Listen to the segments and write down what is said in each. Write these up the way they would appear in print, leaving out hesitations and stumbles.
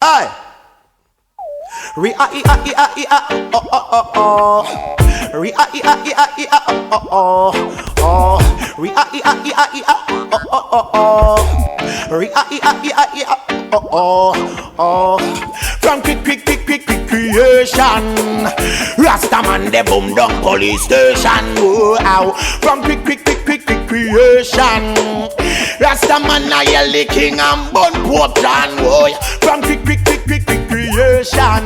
Aye. Ria-ia-ia-ia, oh. Ria-ia-ia-ia, oh. Ria-ia-ia-ia, oh. Ria-ia-ia-ia, oh. From quick creation, Rastaman de boom down police station. Oh, from quick creation, Rastaman I yell the king and bun Pope John. Oh, from quick creation,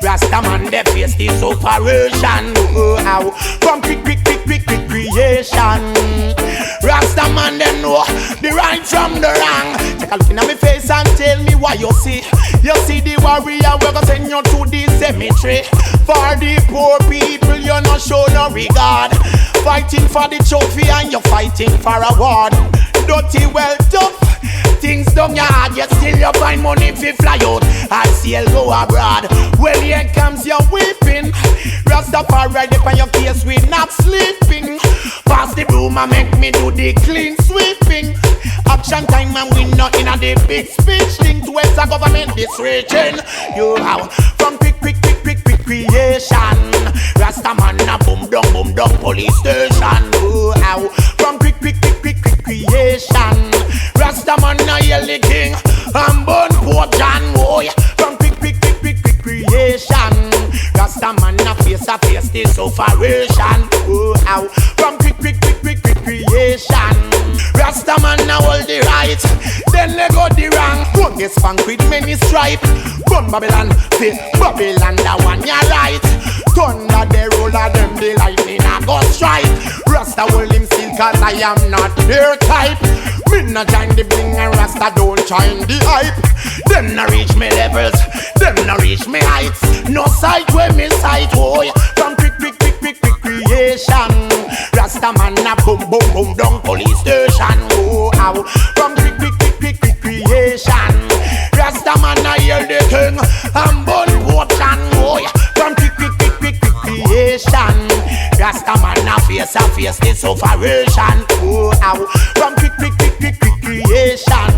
Rastaman they face this operation. Oh, from quick creation, Rastaman they know the right from the wrong. Take a look in my face and tell me what you see. You see the warrior, we're gonna send you to the cemetery. For the poor people, you not show no regard. Fighting for the trophy and you're fighting for a award. Dirty, well tough, things done your hard, yet still you find money if you fly out and still go abroad. Well, here comes your weeping. Rastafari right up on your face, we not sleeping. Pass the broom and make me do the clean sweeping. Action time and we not in a the big speech. Link to where's the government this region. You have from quick creation. Rastaman a boom down police station. Oh, from quick creation. Rastaman a yell the king and burn Pope John. Oh, from quick creation. Rastaman a face this operation. Oh, from quick creation. Rastaman a hold the right, then let go the wrong. Gun get spanked with many stripe. Gun Babylon, fit Babylon, that one ya right. Thunder the roller, them the lightning a go strike. Rasta hold him still cause I am not their type. Me not join the bling and Rasta don't join the hype. Them not reach me levels, them not reach me heights. No sight where me sight, oh yeah. From quick creation. Rastaman a boom down police station. Oh, from quick creation. Rastaman a hear the king and burn Pope John. Oh, from quick creation. Rastaman a face this operation. Oh, from quick creation.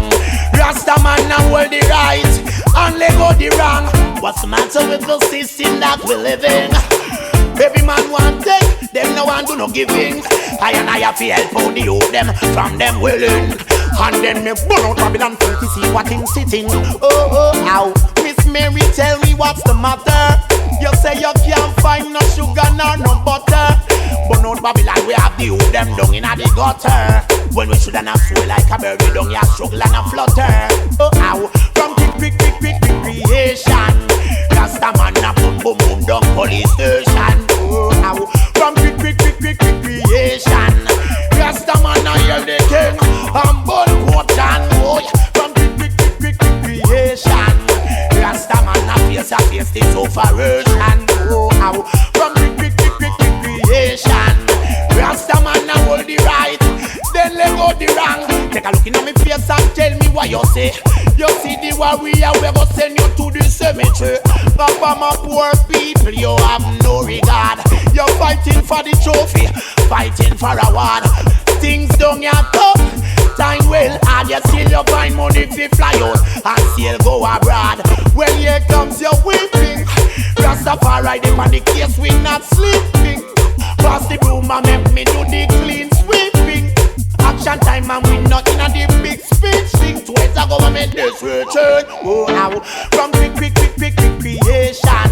Rastaman a hold the right and let go the wrong. What's the matter with the system that we live in? Every man want take, them no one do no giving. I have to help out the youth them from them willing. And then me burn out Babylon to see what things sitting. Oh, Miss Mary tell me what's the matter. You say you can't find no sugar nor no butter. Burn out Babylon, we have the youth them down in the gutter. When we should have sway like a bird, we don't ya struggle and a flutter. Oh, from quick creation. Rastaman a boom down police station. Oh, from quick creation. Rastaman a hear the king and burn Pope John. Oh, from quick creation. Rastaman a face this operation. Oh, from quick creation. Rastaman a hold the right, then let go the wrong. Take a look in my face and tell me what you say. You see the warrior, we go send you to the cemetery. Papa, my poor people, you have no regard. You're fighting for the trophy, fighting for a award. Things don't get tough, time well hard. You still you find money if you fly out and still go abroad. Well, here comes your weeping. Rastafari, them on the case, we not sleeping. Pass the broom and make me do the clean sweeping. Action time and we not in a the big speech. Think twice the government this return. Oh, from quick creation.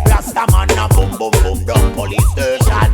Rastaman a boom down police station.